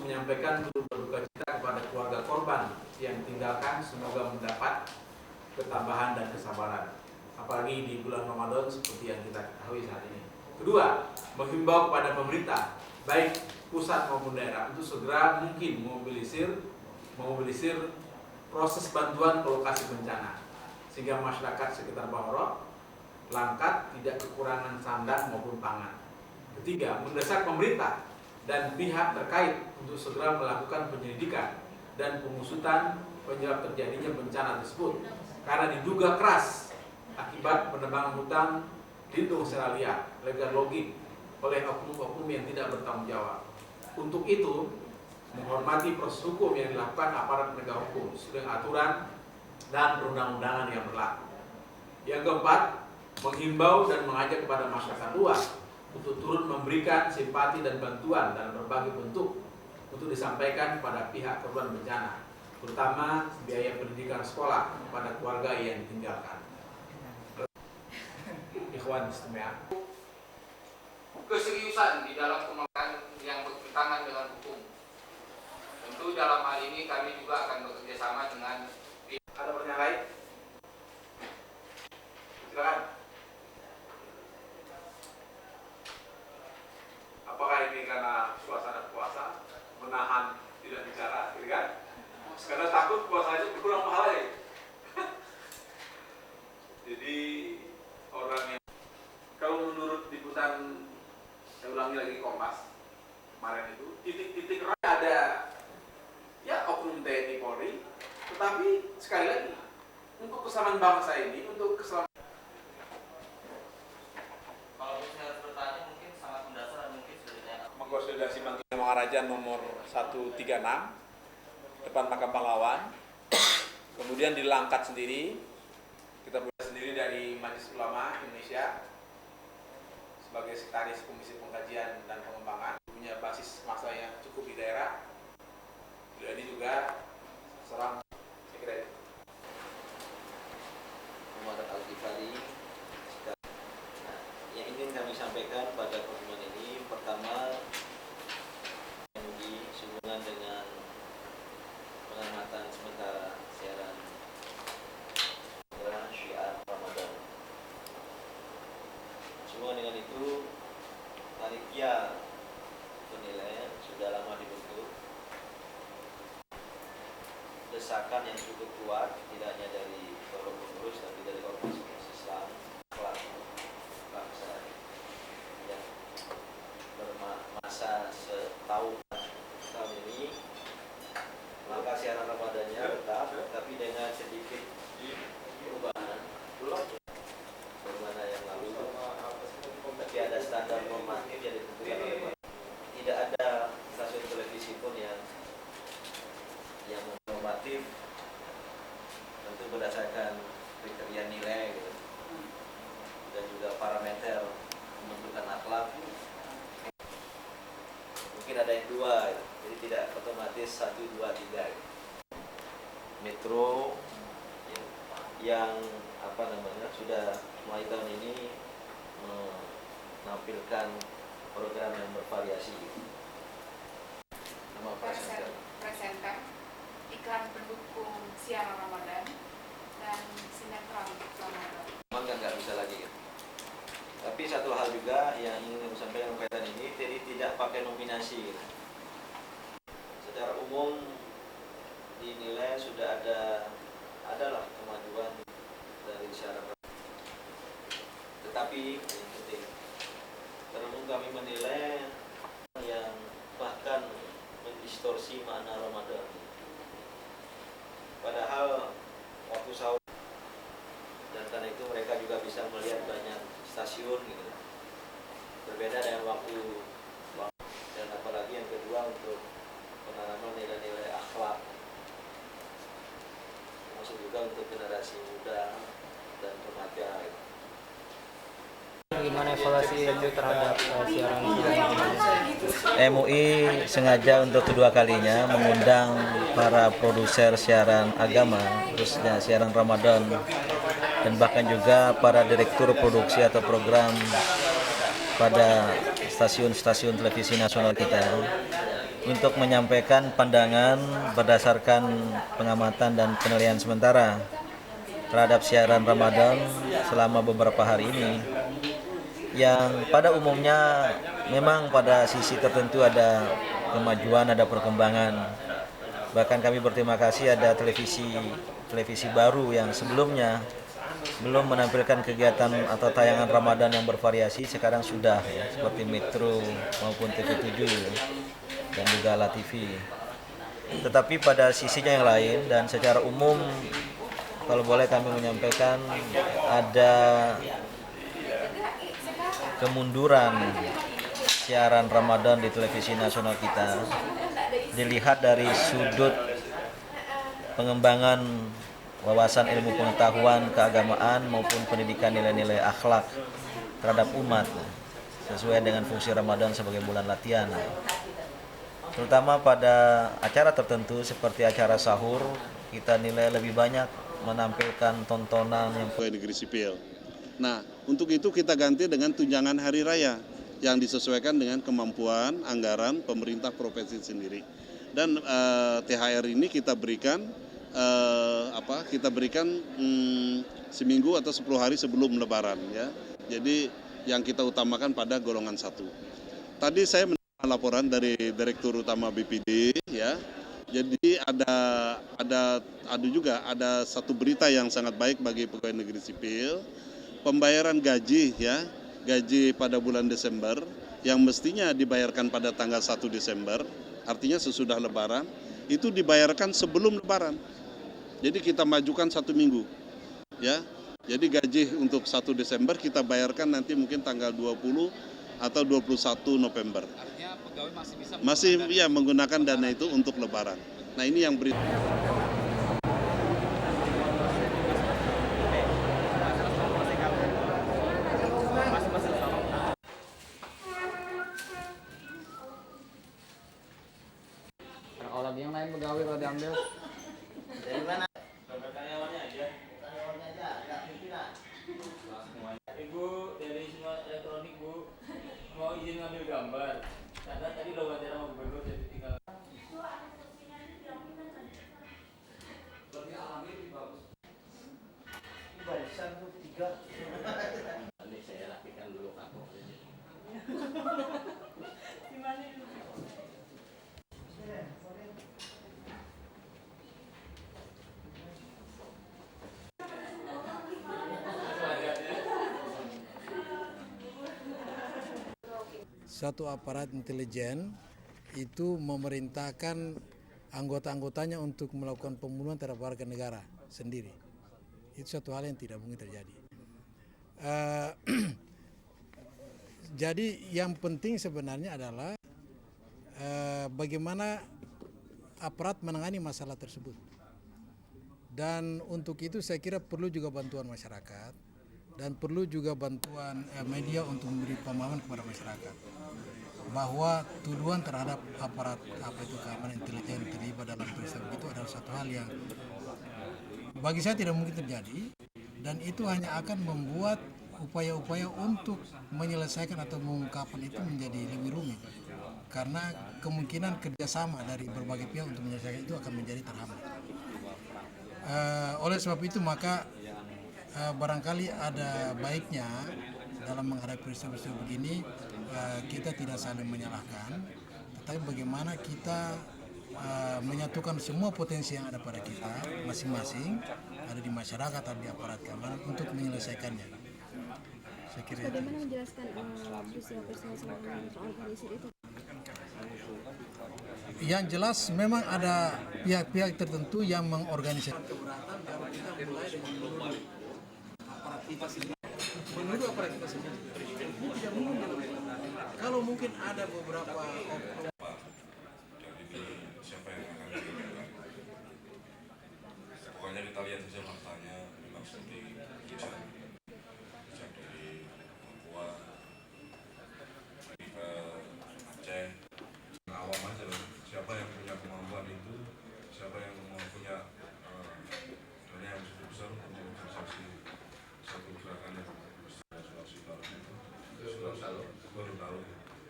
menyampaikan turut berduka cita kepada keluarga korban yang ditinggalkan, semoga mendapat ketambahan dan kesabaran, apalagi di bulan Ramadan seperti yang kita ketahui saat ini. Kedua, menghimbau kepada pemerintah, baik pusat maupun daerah, untuk segera mungkin memobilisir proses bantuan ke lokasi bencana, sehingga masyarakat sekitar Bahoro Langkat tidak kekurangan sandang maupun pangan. Ketiga, mendesak pemerintah dan pihak terkait untuk segera melakukan penyelidikan dan pengusutan penyebab terjadinya bencana tersebut, karena diduga keras akibat penebangan hutan lindung secara liar, legal logging oleh oknum-oknum yang tidak bertanggung jawab. Untuk itu, menghormati proses hukum yang dilakukan aparat penegak hukum sesuai dengan aturan dan perundang-undangan yang berlaku. Yang keempat, menghimbau dan mengajak kepada masyarakat luas untuk turut memberikan simpati dan bantuan dalam berbagai bentuk untuk disampaikan kepada pihak korban bencana, terutama biaya pendidikan sekolah kepada keluarga yang ditinggalkan. Ikhwan istimewa. Keseriusan di dalam penolakan yang bertentangan dengan hukum. Tentu dalam hal ini kami juga akan bekerja sama dengan. Ada pertanyaan lain? Silakan. Apakah ini karena suasana puasa menahan tidak bicara, gitu kan? Karena takut puasa itu berkurang pahalanya. Jadi orang yang, kalau menurut liputan, saya ulangi lagi Kompas kemarin itu, titik-titik ada ya oknum TNI Polri, tetapi sekali lagi untuk keselamatan bangsa ini, untuk keselamatan. Kalau saya harus bertanya mungkin sangat mendasar dan mungkin sudah ditanya. Mengkonsolidasi Mangkil Maharaja nomor 136 depan makam pahlawan. Kemudian di Langkat sendiri kita punya sendiri dari Majelis Ulama Indonesia sebagai sekretaris Komisi Pengkajian dan Pengembangan, punya basis massa yang cukup di daerah. Beliau ini juga seorang sekretari. Muhammad Al-Ghifari. Yang ingin kami sampaikan pada pertemuan ini, pertama, sehubungan dengan pengamatan sementara siaran syiar Ramadan. Semua dengan itu, panitia penilaian sudah lama dibentuk. Desakan yang cukup kuat, tidak hanya dari para pengurus, tapi dari ormas Islam, pelaku bangsa yang bermasa setahun ini, maka siaran Ramadannya tetap, tapi dengan sedikit perubahan. Bagaimana yang lalu, tapi ada standar normatif yang ditentukan oleh pemerintah. Tidak ada stasiun televisi pun yang normatif, tentu berdasarkan kriteria nilai gitu, dan juga parameter pembentukan akhlak. Mungkin ada yang dua gitu. Jadi tidak otomatis 1, 2, 3 gitu. Metro yang sudah mulai tahun ini menampilkan program yang bervariasi gitu. Nama presenter iklan pendukung siaran Ramadan dan sinetron Ramadan. Memang kan nggak bisa lagi gitu. Tapi satu hal juga yang ingin saya sampaikan kaitan ini, jadi tidak pakai nominasi gitu. Secara umum dinilai sudah adalah kemajuan dari siaran. Tetapi yang penting, terumum kami menilai yang bahkan mendistorsi makna Ramadan. Padahal waktu sahur, dan karena itu mereka juga bisa melihat banyak stasiun gitu. Berbeda dengan waktu, dan apalagi yang kedua untuk penanaman nilai-nilai akhlak, termasuk juga untuk generasi muda dan remaja gitu. Gimana evaluasi MUI terhadap siaran MUI sengaja untuk kedua kalinya mengundang para produser siaran agama, khususnya siaran Ramadan, dan bahkan juga para direktur produksi atau program pada stasiun-stasiun televisi nasional kita untuk menyampaikan pandangan berdasarkan pengamatan dan penilaian sementara terhadap siaran Ramadan selama beberapa hari ini, yang pada umumnya memang pada sisi tertentu ada kemajuan, ada perkembangan. Bahkan kami berterima kasih ada televisi baru yang sebelumnya belum menampilkan kegiatan atau tayangan Ramadan yang bervariasi, sekarang sudah ya, seperti Metro maupun TV7 dan juga La TV. Tetapi pada sisinya yang lain dan secara umum, kalau boleh kami menyampaikan, ada kemunduran siaran Ramadan di televisi nasional kita dilihat dari sudut pengembangan wawasan ilmu pengetahuan keagamaan maupun pendidikan nilai-nilai akhlak terhadap umat, sesuai dengan fungsi Ramadan sebagai bulan latihan. Terutama pada acara tertentu seperti acara sahur, kita nilai lebih banyak menampilkan tontonan yang pegawai negeri sipil. Nah, untuk itu kita ganti dengan tunjangan hari raya yang disesuaikan dengan kemampuan anggaran pemerintah provinsi sendiri. Dan THR ini kita berikan seminggu atau 10 hari sebelum Lebaran ya. Jadi yang kita utamakan pada golongan 1. Tadi saya menerima laporan dari Direktur Utama BPD ya. Jadi ada satu berita yang sangat baik bagi pegawai negeri sipil, pembayaran gaji ya, gaji pada bulan Desember yang mestinya dibayarkan pada tanggal 1 Desember, artinya sesudah Lebaran, itu dibayarkan sebelum Lebaran. Jadi kita majukan 1 minggu ya. Jadi gaji untuk 1 Desember kita bayarkan nanti mungkin tanggal 20 atau 21 November. Artinya pegawai masih bisa menggunakan dana itu untuk Lebaran. Nah, ini yang berita. Kalau yang lain pegawai kalau diambil dari mana? Ibu dari semua elektronik Bu mau izin ngambil gambar karena tadi lo wawancara sama gubernur jadi tinggal lebih alami lebih bagus. Barisan tuh 3. Nanti saya rapikan dulu kantornya. Satu aparat intelijen itu memerintahkan anggota-anggotanya untuk melakukan pembunuhan terhadap warga negara sendiri. Itu satu hal yang tidak mungkin terjadi. Jadi yang penting sebenarnya adalah bagaimana aparat menangani masalah tersebut. Dan untuk itu saya kira perlu juga bantuan masyarakat dan perlu juga bantuan media untuk memberi pemahaman kepada masyarakat bahwa tuduhan terhadap aparat keamanan intelijen terlibat dalam peristiwa itu adalah satu hal yang bagi saya tidak mungkin terjadi, dan itu hanya akan membuat upaya-upaya untuk menyelesaikan atau mengungkapkan itu menjadi lebih rumit, karena kemungkinan kerjasama dari berbagai pihak untuk menyelesaikan itu akan menjadi terhambat. Oleh sebab itu maka barangkali ada baiknya dalam menghadapi peristiwa-peristiwa begini kita tidak saling menyalahkan, tetapi bagaimana kita menyatukan semua potensi yang ada pada kita masing-masing, ada di masyarakat, ada di aparat keamanan untuk menyelesaikannya. Saya kira itu. Bagaimana menjelaskan peristiwa-peristiwa soal organisir itu? Yang jelas memang ada pihak-pihak tertentu yang mengorganisir keberatan kalau kita mulai dengan aparat kita sendiri, menuduh aparat kita sendiri. Tidak mungkin dilakukan. Kalau mungkin ada beberapa siapa yang akan dilakukan. Pokoknya kita lihat saja faktanya, memang seperti hujan dari Papua, ke Aceh. Awam aja loh, siapa yang punya kemampuan itu, siapa yang punya dana yang cukup besar untuk mensuksesi satu gerakan yang Sulawesi Barat itu baru tahu.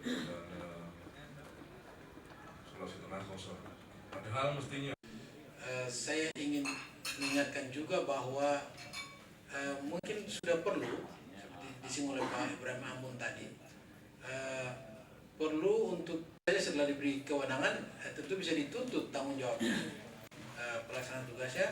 Dan Sulawesi sponsor. Padahal mestinya saya ingin mengingatkan juga bahwa mungkin sudah perlu seperti disinggung oleh Pak Ibrahim Amun tadi, perlu untuk saya setelah diberi kewenangan tentu bisa dituntut tanggung jawabnya pelaksanaan tugasnya